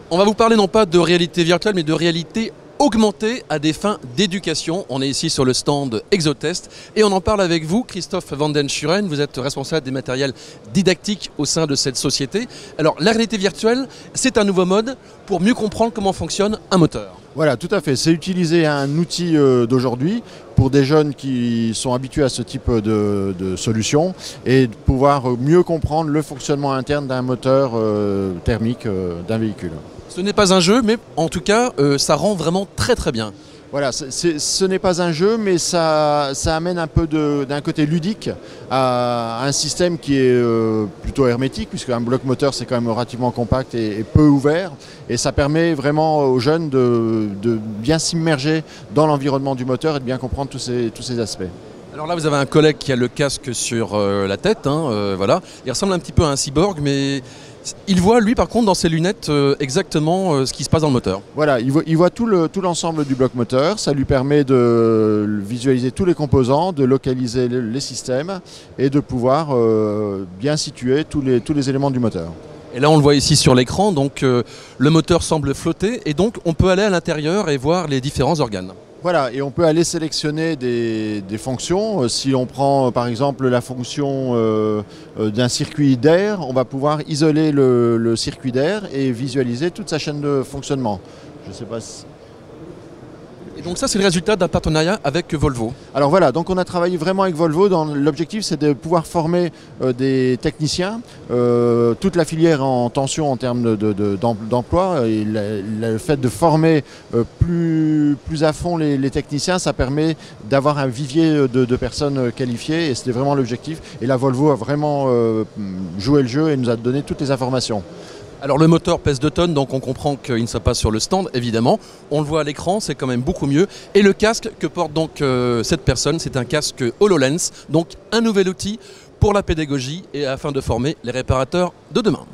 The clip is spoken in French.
On va vous parler non pas de réalité virtuelle mais de réalité augmentée à des fins d'éducation. On est ici sur le stand Exotest et on en parle avec vous, Christophe Van den Schuren. Vous êtes responsable des matériels didactiques au sein de cette société. Alors la réalité virtuelle, c'est un nouveau mode pour mieux comprendre comment fonctionne un moteur. Voilà, tout à fait. C'est utiliser un outil d'aujourd'hui pour des jeunes qui sont habitués à ce type de solution et de pouvoir mieux comprendre le fonctionnement interne d'un moteur thermique d'un véhicule. Ce n'est pas un jeu, mais en tout cas, ça rend vraiment très très bien. Voilà, ce n'est pas un jeu, mais ça amène un peu d'un côté ludique à un système qui est plutôt hermétique, puisque un bloc moteur c'est quand même relativement compact et peu ouvert. Et ça permet vraiment aux jeunes de bien s'immerger dans l'environnement du moteur et de bien comprendre tous ces aspects. Alors là, vous avez un collègue qui a le casque sur la tête, voilà. Il ressemble un petit peu à un cyborg, mais il voit, lui, par contre, dans ses lunettes, exactement ce qui se passe dans le moteur. Voilà, il voit tout l'ensemble du bloc moteur. Ça lui permet de visualiser tous les composants, de localiser les systèmes et de pouvoir bien situer tous les éléments du moteur. Et là, on le voit ici sur l'écran, donc le moteur semble flotter et donc on peut aller à l'intérieur et voir les différents organes. Voilà, et on peut aller sélectionner des fonctions. Si on prend par exemple la fonction d'un circuit d'air, on va pouvoir isoler le circuit d'air et visualiser toute sa chaîne de fonctionnement. Je sais pas si... Et donc ça, c'est le résultat d'un partenariat avec Volvo. Alors voilà, donc on a travaillé vraiment avec Volvo. L'objectif, c'est de pouvoir former des techniciens, toute la filière en tension en termes d'emploi. Et le fait de former plus à fond les techniciens, ça permet d'avoir un vivier de personnes qualifiées. Et c'était vraiment l'objectif. Et là, Volvo a vraiment joué le jeu et nous a donné toutes les informations. Alors le moteur pèse 2 tonnes, donc on comprend qu'il ne soit pas sur le stand, évidemment. On le voit à l'écran, c'est quand même beaucoup mieux. Et le casque que porte donc cette personne, c'est un casque HoloLens, donc un nouvel outil pour la pédagogie et afin de former les réparateurs de demain.